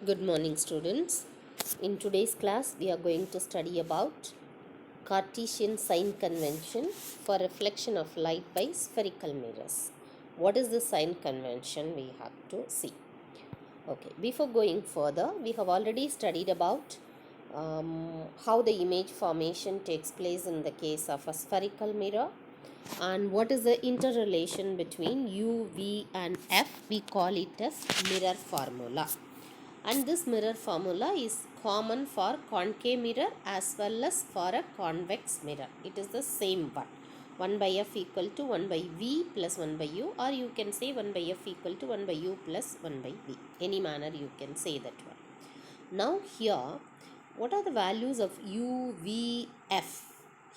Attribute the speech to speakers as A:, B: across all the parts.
A: Good morning, students. In today's class, we are going to study about Cartesian sign convention for reflection of light by spherical mirrors. What is the sign convention? We have to see. Okay, before going further, we have already studied about how the image formation takes place in the case of a spherical mirror and what is the interrelation between U, V and F. We call it as mirror formula, and this mirror formula is common for concave mirror as well as for a convex mirror. It is the same one, 1 by f equal to 1 by v plus 1 by u, or you can say 1 by f equal to 1 by u plus 1 by v. Any manner you can say that one. Now here, what are the values of u, v, f?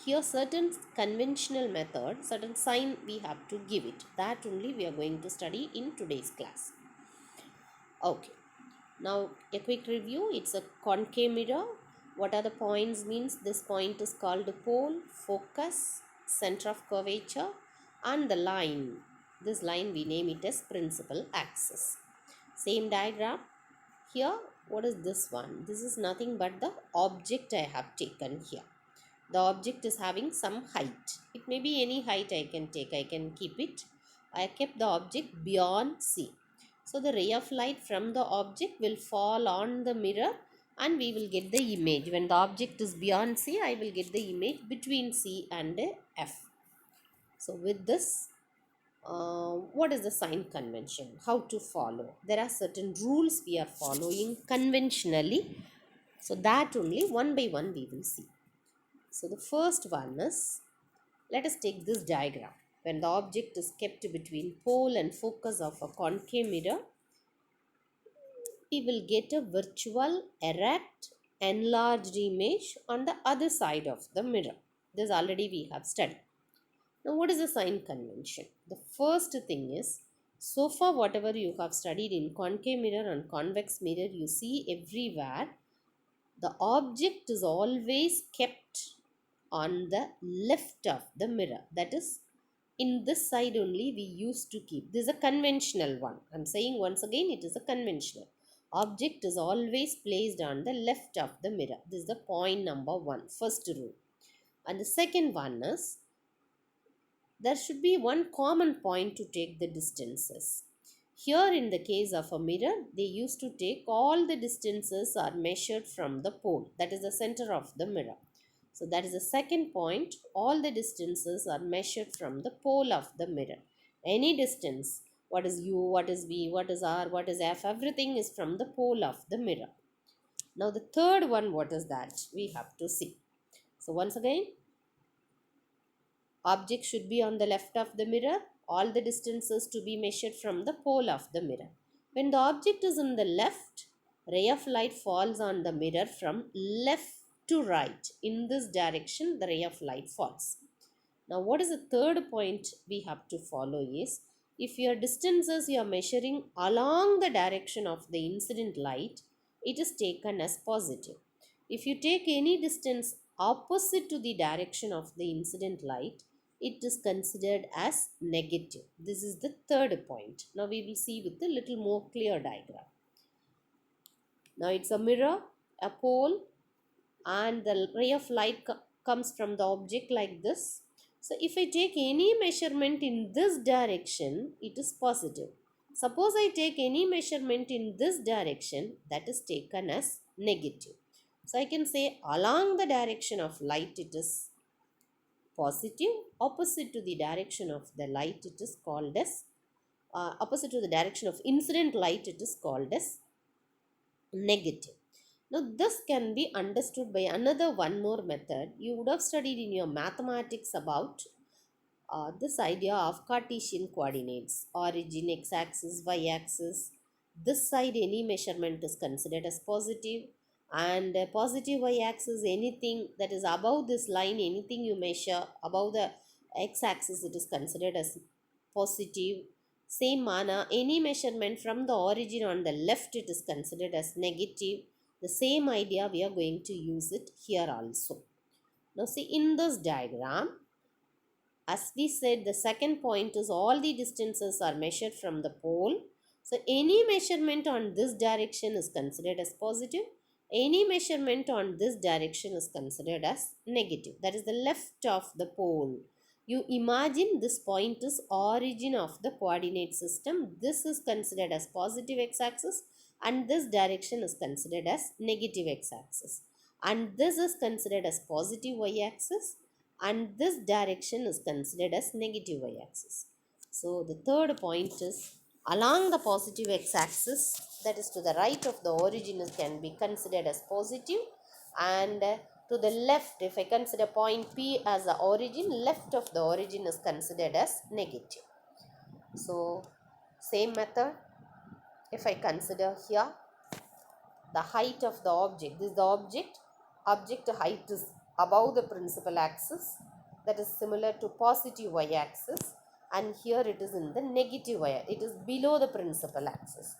A: Here certain conventional method, certain sign we have to give it. That only we are going to study in today's class. Okay. Now a quick review. It's a concave mirror. What are the points? Means this point is called pole, focus, center of curvature, and the line. This line we name it as principal axis. Same diagram. Here, what is this one? This is nothing but the object I have taken here. The object is having some height. It may be any height I can take. I can keep it. I kept the object beyond C. So the ray of light from the object will fall on the mirror and we will get the image. When the object is beyond C, I will get the image between C and F. So with this, what is the sign convention? How to follow? There are certain rules we are following conventionally. So that only one by one we will see. So the first one is, let us take this diagram. When the object is kept between pole and focus of a concave mirror, we will get a virtual erect enlarged image on the other side of the mirror. This already we have studied. Now what is the sign convention? The first thing is, so far whatever you have studied in concave mirror and convex mirror, you see everywhere the object is always kept on the left of the mirror. That is, in this side only we used to keep. This is a conventional one. I'm saying once again, it is a conventional. Object is always placed on the left of the mirror. This is the point number one, first rule. And the second one is, there should be one common point to take the distances. Here in the case of a mirror, they used to take all the distances are measured from the pole. That is the center of the mirror. So that is the second point. All the distances are measured from the pole of the mirror. Any distance, what is u, what is v, what is r, what is f, everything is from the pole of the mirror. Now the third one, what is that? We have to see. So once again, object should be on the left of the mirror. All the distances to be measured from the pole of the mirror. When the object is in the left, ray of light falls on the mirror from left to right. In this direction, the ray of light falls. Now, what is the third point we have to follow is, if your distances you are measuring along the direction of the incident light, it is taken as positive. If you take any distance opposite to the direction of the incident light, it is considered as negative. This is the third point. Now we will see with a little more clear diagram. Now it's a mirror, a pole, and the ray of light comes from the object like this. So if I take any measurement in this direction, it is positive. Suppose I take any measurement in this direction, that is taken as negative. So I can say along the direction of light it is positive, opposite to the direction of the light it is called as opposite to the direction of incident light it is called as negative. Now this can be understood by another one more method. You would have studied in your mathematics about this idea of Cartesian coordinates, origin, x-axis, y-axis. This side any measurement is considered as positive, and positive y-axis, anything that is above this line, anything you measure above the x-axis, it is considered as positive. Same manner, any measurement from the origin on the left, it is considered as negative. The same idea we are going to use it here also. Now see, in this diagram, as we said, the second point is all the distances are measured from the pole. So any measurement on this direction is considered as positive. Any measurement on this direction is considered as negative. That is the left of the pole. You imagine this point is origin of the coordinate system. This is considered as positive x-axis and this direction is considered as negative x-axis. And this is considered as positive y-axis and this direction is considered as negative y-axis. So the third point is along the positive x-axis, that is to the right of the origin, can be considered as positive, and to the left, if I consider point P as the origin, left of the origin is considered as negative. So same method, if I consider here the height of the object, this is the object height is above the principal axis, that is similar to positive y-axis, and here it is in the negative y, it is below the principal axis.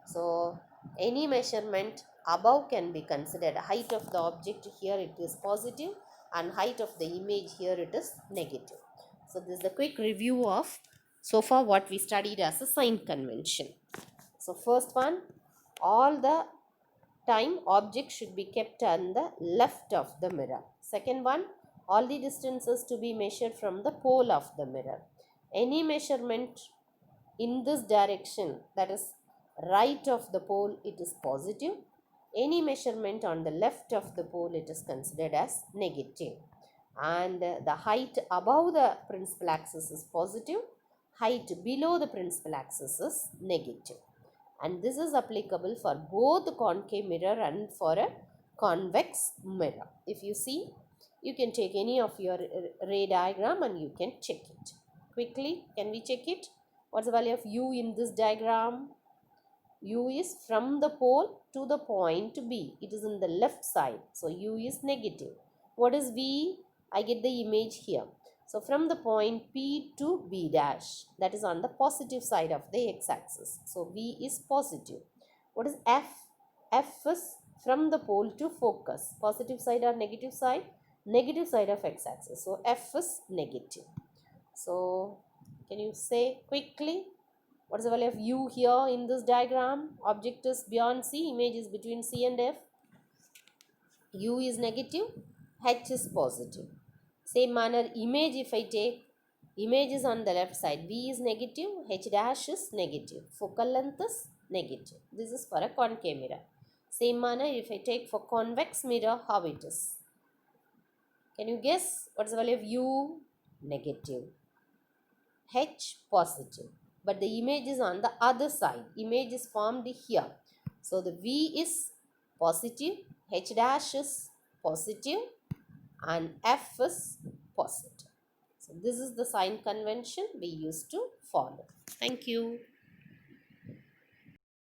A: So any measurement above can be considered. Height of the object here it is positive and height of the image here it is negative. So this is the quick review of so far what we studied as a sign convention. So first one, all the time object should be kept on the left of the mirror. Second one, all the distances to be measured from the pole of the mirror. Any measurement in this direction, that is right of the pole, it is positive. Any measurement on the left of the pole, it is considered as negative. And the height above the principal axis is positive, height below the principal axis is negative. And this is applicable for both concave mirror and for a convex mirror. If you see, you can take any of your ray diagram and you can check it. Quickly, can we check it? What's the value of u in this diagram? U is from the pole to the point B. It is in the left side. So u is negative. What is V? I get the image here. So from the point P to B dash, that is on the positive side of the x-axis. So V is positive. What is F? F is from the pole to focus. Positive side or negative side? Negative side of x-axis. So F is negative. So can you say quickly what is the value of U here in this diagram? Object is beyond C, image is between C and F. U is negative, H is positive. Same manner, image if I take, image is on the left side, V is negative, H dash is negative, focal length is negative. This is for a concave mirror. Same manner, if I take for convex mirror, how it is? Can you guess what is the value of U? Negative, H positive. But the image is on the other side, image is formed here. So the V is positive, H dash is positive, and F is positive. So this is the sign convention we used to follow. Thank you.